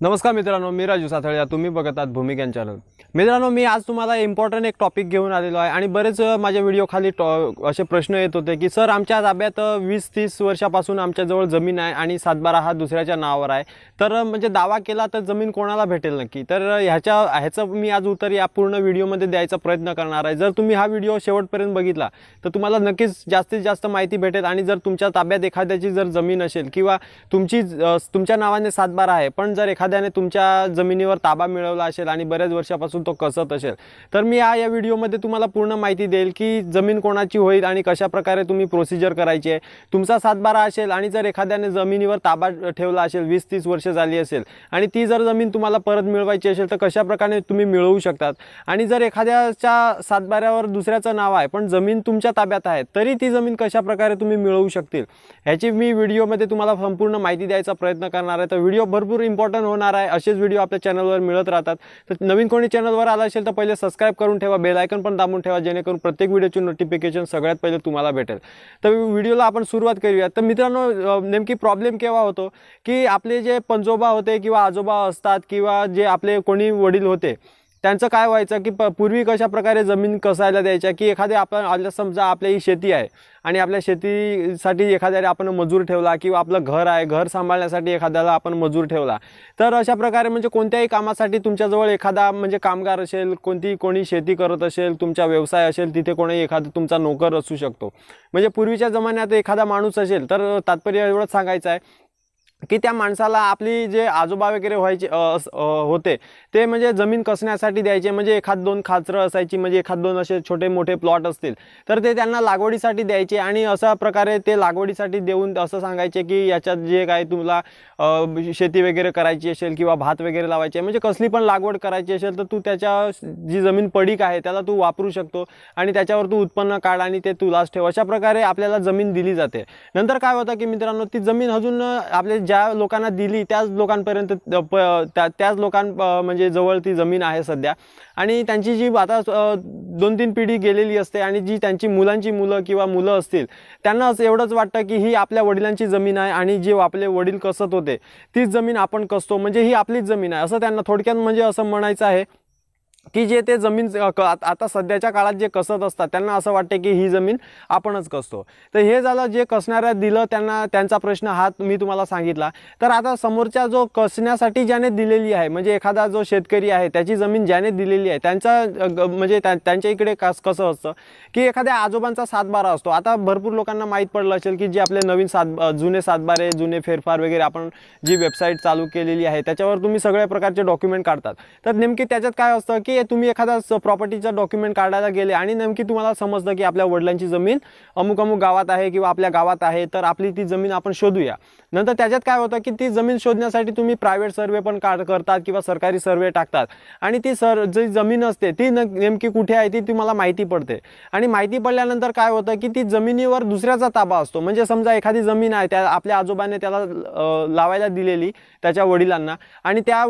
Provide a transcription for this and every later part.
नमस्कार मित्रांनो, मी राजू साथळिया. तुम्ही बघत आहात भूमिज्ञान चॅनल. मित्रांनो, मी आज तुम्हाला इम्पॉर्टंट एक टॉपिक घेऊन आलेलो आहे आणि बरेच माझ्या व्हिडिओ खाली असे प्रश्न येत होते की सर, आमच्या ताब्यात 20-30 वर्षापासून आमच्याजवळ जमीन आहे आणि सातबारा हा दुसऱ्याच्या नावावर आहे, तर म्हणजे दावा केला तर जमीन कोणाला भेटेल नक्की? तर ह्याचं मी आज उत्तर या पूर्ण व्हिडिओमध्ये द्यायचा प्रयत्न करणार आहे. जर तुम्ही हा व्हिडिओ शेवटपर्यंत बघितला तर तुम्हाला नक्कीच जास्तीत जास्त माहिती भेटेल. आणि जर तुमच्या ताब्यात एखाद्याची जर जमीन असेल किंवा तुमच्या नावाने सातबारा आहे, पण जर एखाद्याने तुमच्या जमिनीवर ताबा मिळवला असेल आणि बऱ्याच वर्षापासून तो कसत असेल, तर मी या व्हिडिओमध्ये तुम्हाला पूर्ण माहिती देईल की जमीन कोणाची होईल आणि कशा प्रकारे तुम्ही प्रोसिजर करायची आहे. तुमचा सातबारा असेल आणि जर एखाद्याने जमिनीवर ताबा ठेवला असेल, 20-30 वर्ष झाली असेल आणि ती जर जमीन तुम्हाला परत मिळवायची असेल तर कशा प्रकारे तुम्ही मिळवू शकतात. आणि जर एखाद्याच्या सातबाऱ्यावर दुसऱ्याचं नाव आहे पण जमीन तुमच्या ताब्यात आहे, तरी ती जमीन कशा प्रकारे तुम्ही मिळवू शकतील ह्याची मी व्हिडिओमध्ये तुम्हाला संपूर्ण माहिती द्यायचा प्रयत्न करणार आहे. तर व्हिडिओ भरपूर इम्पॉर्टंट होणार आहे. असेच व्हिडिओ आपल्या चॅनलवर मिळत राहतात. तर नवीन कोणी चॅनलवर आला असेल तर पहिले सबस्क्राइब करून ठेवा, बेल आयकॉन पण दाबून ठेवा, जेणेकरून प्रत्येक व्हिडिओची नोटिफिकेशन सगळ्यात पहिले तुम्हाला भेटेल. तर व्हिडिओला आपण सुरुवात करूया. तर मित्रांनो, नेमकी प्रॉब्लेम केव्हा होतो की आपले जे पणजोबा होते किंवा आजोबा असतात किंवा जे आपले कोणी वडील होते, त्यांचं काय व्हायचं की पूर्वी कशा प्रकारे जमीन कसायला द्यायच्या की एखादे आपण समजा आपल्या ही शेती आहे आणि आपल्या शेतीसाठी एखाद्याने आपण मजूर ठेवला किंवा आपलं घर आहे, घर सांभाळण्यासाठी एखाद्याला आपण मजूर ठेवला, तर अशा प्रकारे म्हणजे कोणत्याही कामासाठी तुमच्याजवळ एखादा म्हणजे कामगार असेल, कोणी शेती करत असेल, तुमचा व्यवसाय असेल, तिथे कोणी एखादा तुमचा नोकर असू शकतो. म्हणजे पूर्वीच्या जमान्यात एखादा माणूस असेल तर तात्पर्य एवढंच सांगायचं आहे की त्या माणसाला आपली जे आजोबा वगैरे व्हायचे होते ते म्हणजे जमीन कसण्यासाठी द्यायचे. म्हणजे एखाद दोन खाचरं असायची, म्हणजे एखाद दोन असे छोटे मोठे प्लॉट असतील तर ते त्यांना लागवडीसाठी द्यायचे. आणि अशा प्रकारे ते लागवडीसाठी देऊन असं सांगायचे की याच्यात जे काय तुला शेती वगैरे करायची असेल किंवा भात वगैरे लावायचे, म्हणजे कसली पण लागवड करायची असेल तर तू त्याच्या जी जमीन पडीक आहे त्याला तू वापरू शकतो आणि त्याच्यावर तू उत्पन्न काढ आणि ते तुलाच ठेव. अशा प्रकारे आपल्याला जमीन दिली जाते. नंतर काय होतं की मित्रांनो, ती जमीन अजून आपल्या ज्या लोकांना दिली त्याच लोकांपर्यंत त्याच म्हणजे जवळ ती जमीन आहे सध्या. आणि त्यांची जी आता 2-3 पिढी गेलेली असते आणि जी त्यांची मुलांची मुलं किंवा मुलं असतील त्यांना असं एवढंच वाटतं की ही आपल्या वडिलांची जमीन आहे आणि जे आपले वडील कसत होते तीच जमीन आपण कसतो, म्हणजे ही आपलीच जमीन आहे असं त्यांना थोडक्यात म्हणजे असं म्हणायचं आहे की जे ते जमीन आता सध्याच्या काळात जे कसत असतात त्यांना असं वाटते की ही जमीन आपणच कसतो. तर हे झालं जे कसणाऱ्या दिलं त्यांचा प्रश्न हा मी तुम्हाला सांगितला. तर आता समोरच्या जो कसण्यासाठी ज्याने दिलेली आहे, म्हणजे एखादा जो शेतकरी आहे त्याची जमीन ज्याने दिलेली आहे त्यांचा म्हणजे त्यांच्या इकडे कसं असतं की एखाद्या आजोबांचा सातबारा असतो. आता भरपूर लोकांना माहीत पडलं असेल की जे आपले नवीन जुने सातबारे, जुने फेरफार वगैरे आपण जी वेबसाईट चालू केलेली आहे त्याच्यावर तुम्ही सगळ्या प्रकारचे डॉक्युमेंट काढतात. तर नेमकी त्याच्यात काय असतं की तुम्ही एखादा प्रॉपर्टीचा डॉक्युमेंट काढायला गेले आणि नेमकी तुम्हाला समजतं की आपल्या वडिलांची जमीन अमुक अमुक गावात आहे किंवा आपल्या गावात आहे, तर आपली ती जमीन आपण शोधूया. नंतर त्याच्यात काय होतं की ती जमीन शोधण्यासाठी तुम्ही प्रायव्हेट सर्वे पण करतात किंवा सरकारी सर्वे टाकतात आणि ती जी जमीन असते ती नेमकी कुठे आहे ती तुम्हाला माहिती पडते. आणि माहिती पडल्यानंतर काय होतं की ती जमिनीवर दुसऱ्याचा ताबा असतो. म्हणजे समजा एखादी जमीन आहे त्या आपल्या आजोबाने त्याला लावायला दिलेली त्याच्या वडिलांना आणि त्या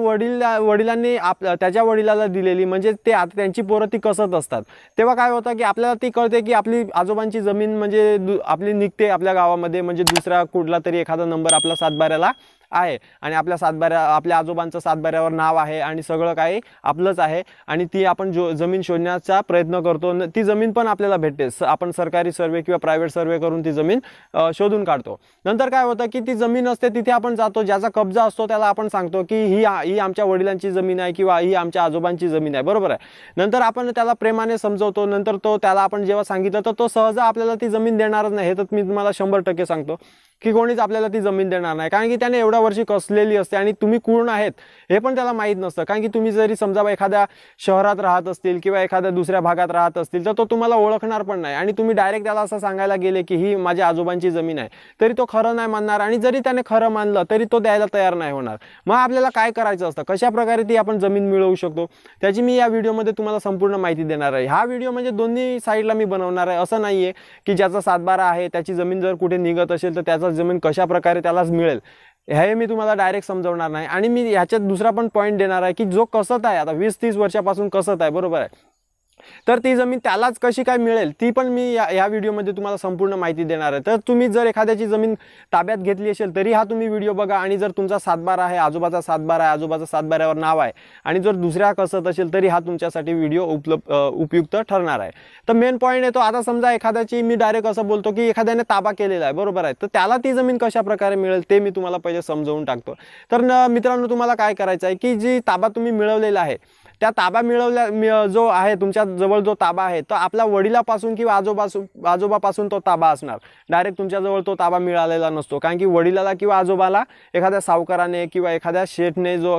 वडिलांनी त्याच्या वडिलाला दिलेली, म्हणजे ते आता त्यांची पोरं ती कसत असतात. तेव्हा काय होतं की आपल्याला ती कळते की आपली आजोबांची जमीन म्हणजे आपली निघते आपल्या गावामध्ये, म्हणजे दुसरा कुठला तरी एखादा नंबर आपला सातबाऱ्याला आहे आणि आपल्या आजोबांचं सातबाऱ्यावर नाव आहे आणि सगळं काही आपलंच आहे आणि ती आपण जमीन शोधण्याचा प्रयत्न करतो. ती जमीन पण आपल्याला भेटते. आपण सरकारी सर्वे किंवा प्रायव्हेट सर्वे करून ती जमीन शोधून काढतो. नंतर काय होतं की ती जमीन असते तिथे आपण जातो, ज्याचा कब्जा असतो त्याला आपण सांगतो की ही आमच्या वडिलांची जमीन आहे किंवा ही आमच्या आजोबांची जमीन आहे, बरोबर आहे. नंतर आपण त्याला प्रेमाने समजवतो. नंतर त्याला आपण जेव्हा सांगितलं तर तो सहज आपल्याला ती जमीन देणारच नाही. हे तर मी तुम्हाला 100% सांगतो की कोणीच आपल्याला ती जमीन देणार नाही, कारण की त्याने एवढ्या वर्षी कसलेली असते आणि तुम्ही कोण आहेत हे पण त्याला माहीत नसतं. कारण की तुम्ही जरी समजा एखाद्या शहरात राहत असतील किंवा एखाद्या दुसऱ्या भागात राहत असतील तर तो तुम्हाला ओळखणार पण नाही आणि तुम्ही डायरेक्ट त्याला असं सांगायला गेले की ही माझ्या आजोबांची जमीन आहे तरी तो खरं नाही मानणार आणि जरी त्याने खरं मानलं तरी तो द्यायला तयार नाही होणार. मग आपल्याला काय करायचं असतं, कशा प्रकारे ती आपण जमीन मिळवू शकतो त्याची मी या व्हिडिओमध्ये तुम्हाला संपूर्ण माहिती देणार आहे. हा व्हिडिओ म्हणजे दोन्ही साईडला मी बनवणार आहे. असं नाही आहे की ज्याचा सातबारा आहे त्याची जमीन जर कुठे निघत असेल तर त्याचा जमीन कशा प्रकारे त्यालाच मिळेल हे मी तुम्हाला डायरेक्ट समजवणार नाही. आणि मी ह्याच्यात दुसरा पण पॉईंट देणार आहे की जो कसत आहे आता 20-30 वर्षापासून कसत आहे, बरोबर आहे, तर ती जमीन त्यालाच कशी काय मिळेल ती पण मी या व्हिडिओमध्ये तुम्हाला संपूर्ण माहिती देणार आहे। तर तुम्ही जर एखाद्याची जमीन ताब्यात घेतली असेल तरी हा तुम्ही व्हिडिओ बघा, आणि जर तुमचा सातबारा आहे, आजोबाचा सातबारा आहे, आजोबाचा सातबाऱ्यावर नाव आहे, आणि जर दुसऱ्या कसत असेल तरी हा तुमच्यासाठी व्हिडिओ उपयुक्त ठरणार आहे। तर मेन पॉईंट येतो, आता समजा एखाद्याची मी डायरेक्ट असं बोलतो की एखाद्याने ताबा केलेला आहे, बरोबर आहे, तर त्याला ती जमीन कशा प्रकारे मिळेल ते मी तुम्हाला पहिले समजावून टाकतो। तर मित्रांनो, तुम्हाला काय करायचं आहे की जी ताबा तुम्ही मिळवलेला आहे त्या ताबा जो आहे तुमच्या जवळ जो ताबा आहे तो आपल्या वडिलापासून किंवा आजोबापासून तो ताबा असणार। डायरेक्ट तुमच्या जवळ तो ताबा मिळालेला नसतो, कारण की वडिलाला किंवा आजोबाला एखाद्या सावकाराने किंवा एखाद्या शेठने जो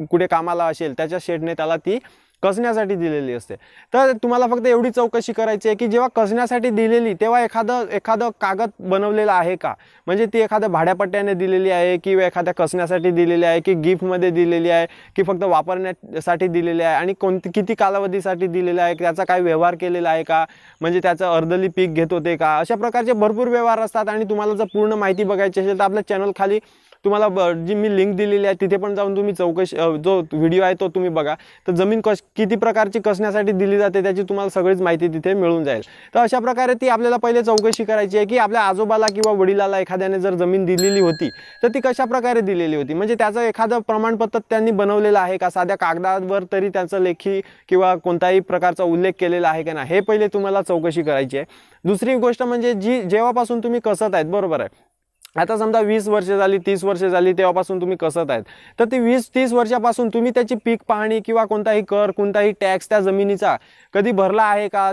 कुठे कामाला असेल त्याच्या शेठने त्याला ती कसण्यासाठी दिलेली असते। तर तुम्हाला फक्त एवढी चौकशी करायची आहे की जेव्हा कसण्यासाठी दिलेली तेव्हा एखादं कागद बनवलेला आहे का, म्हणजे ती एखाद्या भाड्यापट्ट्याने दिलेली आहे किंवा एखाद्या कसण्यासाठी दिलेली आहे की गिफ्टमध्ये दिलेली आहे की फक्त वापरण्यासाठी दिलेली आहे, आणि किती कालावधीसाठी दिलेला आहे, त्याचा काय व्यवहार केलेला आहे का, म्हणजे त्याचं अर्धली पीक घेत होते का, अशा प्रकारचे भरपूर व्यवहार असतात। आणि तुम्हाला जर पूर्ण माहिती बघायची असेल तर आपल्या चॅनल खाली तुम्हाला जी मी लिंक दिलेली आहे तिथे पण जाऊन तुम्ही चौकशी जो व्हिडिओ आहे तो तुम्ही बघा। तर जमीन किती प्रकारची कसण्यासाठी दिली जाते त्याची तुम्हाला सगळीच माहिती तिथे मिळून जाईल। तर अशा प्रकारे ती आपल्याला पहिले चौकशी करायची आहे की आपल्या आजोबाला किंवा वडिलाला एखाद्याने जर जमीन दिलेली होती तर ती कशा प्रकारे दिलेली होती, म्हणजे त्याचं एखादं प्रमाणपत्र त्यांनी बनवलेलं आहे का, साध्या कागदावर तरी त्याचं लेखी किंवा कोणताही प्रकारचा उल्लेख केलेला आहे का ना, हे पहिले तुम्हाला चौकशी करायची आहे। दुसरी गोष्ट म्हणजे जेव्हापासून तुम्ही कसत आहेत, बरोबर आहे, आता समजा 20 वर्ष झाली, 30 वर्ष झाली तेव्हापासून तुम्ही कसत आहेत, तर ती 20-30 वर्षापासून तुम्ही त्याची पीक पाहणी किंवा कोणताही कर, कोणताही टॅक्स त्या जमिनीचा कधी भरला आहे का,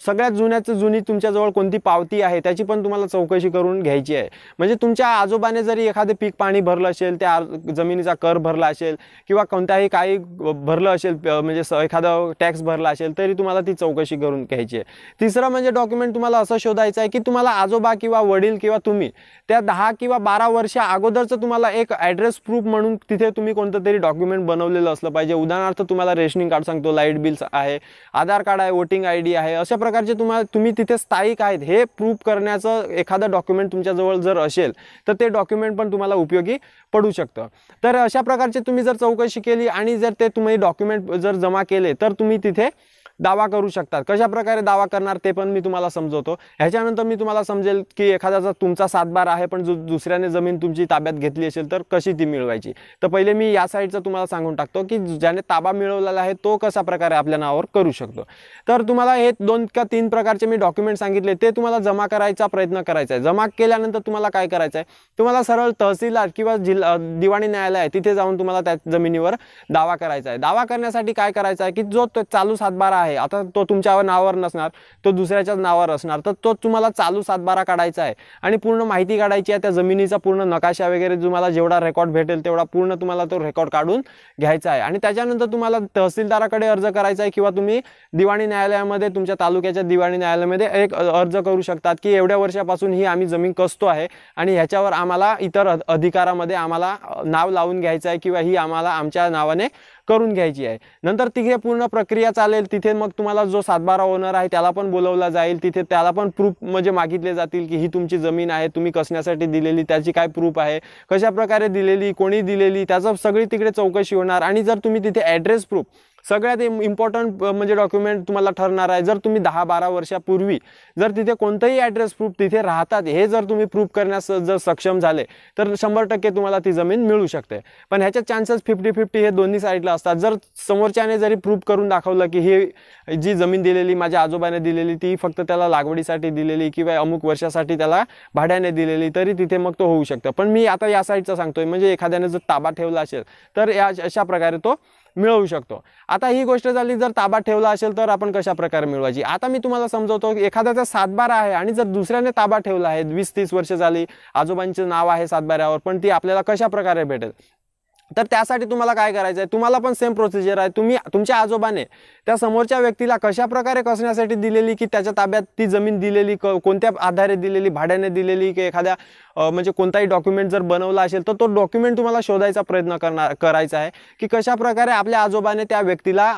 सगळ्यात जुनी तुमच्याजवळ कोणती पावती आहे त्याची पण तुम्हाला चौकशी करून घ्यायची आहे। म्हणजे तुमच्या आजोबाने जरी एखादे पीक पाणी भरलं असेल, त्या जमिनीचा कर भरला असेल किंवा कोणताही काही भरलं असेल, म्हणजे एखादा टॅक्स भरला असेल तरी तुम्हाला ती चौकशी करून घ्यायची आहे। तिसरं म्हणजे डॉक्युमेंट तुम्हाला असं शोधायचं आहे की तुम्हाला आजोबा किंवा वडील किंवा तुम्ही त्या 10 किंवा 12 वर्ष अगोदरचं तुम्हाला एक ॲड्रेस प्रूफ म्हणून तिथे तुम्ही कोणतं तरी डॉक्युमेंट बनवलेलं असलं पाहिजे। उदाहरणार्थ तुम्हाला रेशनिंग कार्ड सांगतो, लाईट बिल आहे, आधार कार्ड आहे, वोटिंग ID आहे, अशा प्रकारचे तुम्ही तिथे स्थायिक आहेत हे प्रूफ करण्याचं एखादं डॉक्युमेंट तुमच्याजवळ जर असेल तर ते डॉक्युमेंट पण तुम्हाला उपयोगी पडू शकतं। तर अशा प्रकारचे तुम्ही जर चौकशी केली आणि जर ते तुम्ही डॉक्युमेंट जर जमा केले तर तुम्ही तिथे दावा करू शकतात। कशा प्रकारे दावा करणार ते पण मी तुम्हाला समजवतो। ह्याच्यानंतर मी तुम्हाला समजेल की एखाद्याचा तुमचा सातबारा आहे पण दुसऱ्याने जमीन तुमची ताब्यात घेतली असेल तर कशी ती मिळवायची। तर पहिले मी या साईडचं तुम्हाला सांगून टाकतो की ज्याने ताबा मिळवलेला आहे तो कशा प्रकारे आपल्या नावावर करू शकतो। तर तुम्हाला हे 2 का 3 प्रकारचे मी डॉक्युमेंट सांगितले ते तुम्हाला जमा करायचा प्रयत्न करायचा आहे। जमा केल्यानंतर तुम्हाला काय करायचं आहे, तुम्हाला सरळ तहसीलदार किंवा दिवाणी न्यायालय आहे तिथे जाऊन तुम्हाला त्या जमिनीवर दावा करायचा आहे। दावा करण्यासाठी काय करायचं आहे की जो चालू सातबारा आहे, आता तो तुमच्या नावावर नसणार, तो दुसऱ्याच्याच नावावर असणार, तर तो तुम्हाला चालू सातबारा काढायचा आहे आणि पूर्ण माहिती काढायची आहे त्या जमिनीचा, पूर्ण नकाशा वगैरे तुम्हाला जेवढा रेकॉर्ड भेटेल तेवढा पूर्ण तुम्हाला तो रेकॉर्ड काढून घ्यायचा आहे। आणि त्याच्यानंतर तुम्हाला तहसीलदाराकडे अर्ज करायचा आहे किंवा तुम्ही दिवाणी न्यायालयामध्ये तुमच्या तालुक्याच्या दिवाणी न्यायालयामध्ये एक अर्ज करू शकतात की एवढ्या वर्षापासून ही आम्ही जमीन कसतो आहे आणि ह्याच्यावर आम्हाला इतर अधिकारामध्ये आम्हाला नाव लावून घ्यायचं आहे किंवा ही आम्हाला आमच्या नावाने करून घ्यायची आहे। नंतर तिथे पूर्ण प्रक्रिया चालेल, तिथे मग तुम्हाला जो सातबारा ओनर आहे त्याला पण बोलवला जाईल, तिथे त्याला पण प्रूफ म्हणजे मागितले जातील की ही तुमची जमीन आहे, तुम्ही कसण्यासाठी दिलेली, त्याची काय प्रूफ आहे, कशा प्रकारे दिलेली, कोणी दिलेली, त्याचं सगळी तिकडे चौकशी होणार। आणि जर तुम्ही तिथे ॲड्रेस प्रूफ सगळ्यात इम्पॉर्टंट म्हणजे डॉक्युमेंट तुम्हाला ठरणार आहे। जर तुम्ही 10-12 वर्षापूर्वी जर तिथे कोणतंही ॲड्रेस प्रूफ तिथे राहतात हे जर तुम्ही प्रूफ करण्यास जर सक्षम झाले तर 100% तुम्हाला ती जमीन मिळू शकते। पण ह्याचे चान्सेस 50-50 हे दोन्ही साईडला असतात। जर समोरच्याने जरी प्रूफ करून दाखवलं की ही जी जमीन दिलेली माझ्या आजोबाने दिलेली ती फक्त त्याला लागवडीसाठी दिलेली किंवा अमुक वर्षासाठी त्याला भाड्याने दिलेली, तरी तिथे मग तो होऊ शकतं। पण मी आता या साईडचं सांगतोय, म्हणजे एखाद्याने जर ताबा ठेवला असेल तर अशा प्रकारे तो मिळवू शकतो। आता ही गोष्ट झाली जर ताबा ठेवला असेल तर आपण कशा प्रकारे मिळवायची। आता मी तुम्हाला समजवतो, एखाद्याचा सातबारा आहे आणि जर दुसऱ्याने ताबा ठेवला आहे, 20-30 वर्ष झाली, आजोबांचे नाव आहे सातबाऱ्यावर, पण ती आपल्याला कशा प्रकारे भेटेल, तर त्यासाठी तुम्हाला काय करायचं आहे, तुम्हाला पण सेम प्रोसिजर आहे। तुम्ही तुमच्या आजोबाने त्या समोरच्या व्यक्तीला कशा प्रकारे कसण्यासाठी दिलेली की त्याच्या ताब्यात ती जमीन दिलेली, कोणत्या आधारे दिलेली, भाड्याने दिलेली की एखाद्या म्हणजे कोणताही डॉक्युमेंट जर बनवला असेल तर तो डॉक्युमेंट तुम्हाला शोधायचा प्रयत्न करायचा आहे की कशा प्रकारे आपल्या आजोबाने त्या व्यक्तीला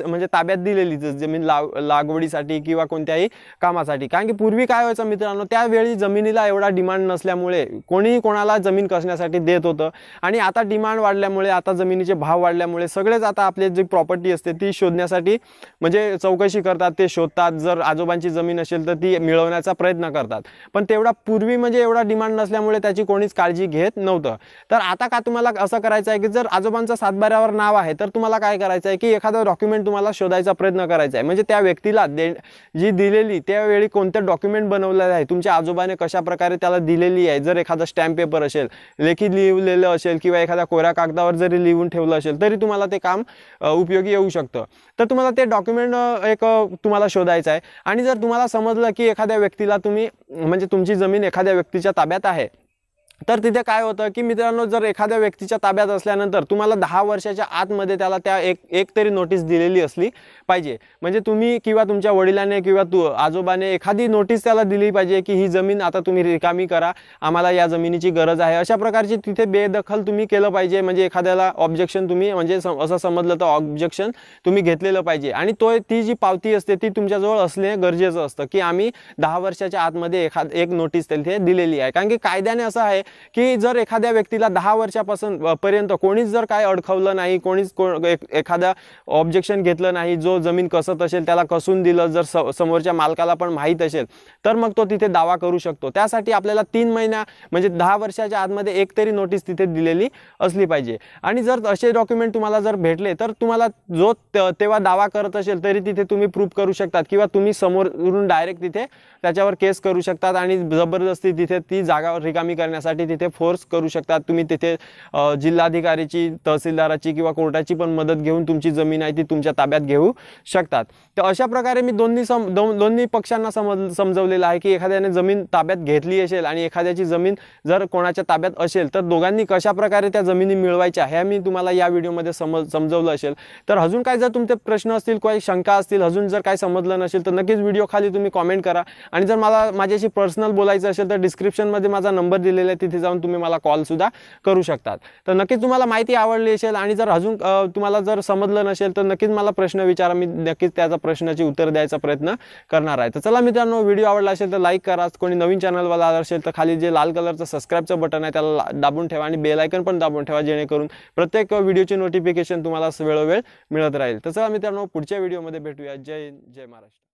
म्हणजे ताब्यात दिलेली जमीन लागवडीसाठी किंवा कोणत्याही कामासाठी. कारण की पूर्वी काय व्हायचं मित्रांनो, त्यावेळी जमिनीला एवढा डिमांड नसल्यामुळे कोणीही कोणाला जमीन कसण्यासाठी देत होतं आणि आता डिमांड वाढल्यामुळे, आता जमिनीचे भाव वाढल्यामुळे सगळेच आता आपली जी प्रॉपर्टी असते ती शोधण्यासाठी म्हणजे चौकशी करतात, ते शोधतात. जर आजोबांची जमीन असेल तर ती मिळवण्याचा प्रयत्न करतात. पण तेवढा पूर्वी म्हणजे एवढा डिमांड नसल्यामुळे त्याची कोणीच काळजी घेत नव्हतं. तर आता का तुम्हाला असं करायचं आहे की जर आजोबांचं सातबाऱ्यावर नाव आहे तर तुम्हाला काय करायचं आहे की एखादं डॉक्युमेंट तुम्हाला शोधायचा प्रयत्न करायचा आहे. म्हणजे त्या व्यक्तीला जी दिलेली त्यावेळी कोणतं डॉक्युमेंट बनवलेलं आहे, तुमच्या आजोबाने कशा प्रकारे त्याला दिलेली आहे. जर एखादा स्टॅम्प पेपर असेल, लेखी लिहिलेलं असेल किंवा एखाद्या कोऱ्या कागदावर जरी लिहून ठेवलं असेल तरी तुम्हाला ते काम उपयोगी येऊ शकतं. तर तुम्हाला ते डॉक्युमेंट एक तुम्हाला शोधायचं आहे. आणि जर तुम्हाला समजलं की एखाद्या व्यक्तीला तुम्ही म्हणजे तुमची जमीन एखाद्या व्यक्तीच्या ताब्यात आहे, तर तिथे काय होतं की मित्रांनो, जर एखाद्या व्यक्तीच्या ताब्यात असल्यानंतर तुम्हाला 10 वर्षाच्या आतमध्ये त्याला त्या एक तरी नोटीस दिलेली असली पाहिजे. म्हणजे तुम्ही किंवा तुमच्या वडिलांनी किंवा आजोबाने एखादी नोटीस त्याला दिली पाहिजे की ही जमीन आता तुम्ही रिकामी करा, आम्हाला या जमिनीची गरज आहे. अशा प्रकारची तिथे बेदखल तुम्ही केलं पाहिजे. म्हणजे एखाद्याला ऑब्जेक्शन तुम्ही म्हणजे असं समजलं तर ऑब्जेक्शन तुम्ही घेतलेलं पाहिजे. आणि ती जी पावती असते ती तुमच्याजवळ असणे गरजेचं असतं की आम्ही 10 वर्षाच्या आतमध्ये एक नोटीस तिथे दिलेली आहे. कारण की कायद्याने असं आहे की जर एखाद्या व्यक्तीला 10 वर्षापासून पर्यंत कोणीच जर काय अडखवलं नाही, कोणीच एखादा ऑब्जेक्शन घेतलं नाही, जो जमीन कसत असेल त्याला कसून दिलं, जर समोरच्या मालकाला पण माहीत असेल तर मग तो तिथे दावा करू शकतो. त्यासाठी आपल्याला 3 महिना म्हणजे 10 वर्षाच्या आतमध्ये एक तरी नोटीस तिथे दिलेली असली पाहिजे. आणि जर असे डॉक्युमेंट तुम्हाला जर भेटले तर तुम्हाला जो तेव्हा दावा करत असेल तरी तिथे तुम्ही प्रूफ करू शकतात किंवा तुम्ही समोरून डायरेक्ट तिथे त्याच्यावर केस करू शकतात आणि जबरदस्ती तिथे ती जागा रिकामी करण्यासाठी तिथे फोर्स करू शकतात. तुम्ही तिथे जिल्हाधिकारीची, तहसीलदाराची किंवा कोर्टाची पण मदत घेऊन तुमची जमीन आहे ती तुमच्या ताब्यात घेऊ शकतात. तर अशा प्रकारे मी दोन्ही पक्षांना समजवलेलं आहे की एखाद्याने जमीन ताब्यात घेतली असेल आणि एखाद्याची जमीन जर कोणाच्या ताब्यात असेल तर दोघांनी कशा प्रकारे त्या जमिनी मिळवायच्या हे मी तुम्हाला या व्हिडिओमध्ये समजवलं असेल. तर अजून काय जर तुमचे प्रश्न असतील, काही शंका असतील, अजून जर काही समजलं नसेल तर नक्कीच व्हिडिओ खाली तुम्ही कॉमेंट करा. आणि जर मला माझ्याशी पर्सनल बोलायचं असेल तर डिस्क्रिप्शनमध्ये माझा नंबर दिलेला आहे, तिथे जाऊन तुम्ही मला कॉल सुद्धा करू शकतात. तर नक्कीच तुम्हाला माहिती आवडली असेल आणि जर अजून तुम्हाला जर समजलं नसेल तर नक्कीच मला प्रश्न विचारा, मी नक्कीच त्याचा प्रश्नाची उत्तर द्यायचा प्रयत्न करणार आहे. तर चला मित्रांनो, व्हिडिओ आवडला असेल तर लाईक करा. कोणी नवीन चॅनलवर आला असेल तर खाली जे लाल कलरचं सबस्क्राईबचं बटन आहे त्याला दाबून ठेवा आणि बेल आयकन पण दाबून ठेवा, जेणेकरून प्रत्येक व्हिडिओची नोटिफिकेशन तुम्हाला वेळोवेळ मिळत राहील. तर चला मित्रांनो, पुढच्या व्हिडिओमध्ये भेटूया. जय हिंद, जय महाराष्ट्र.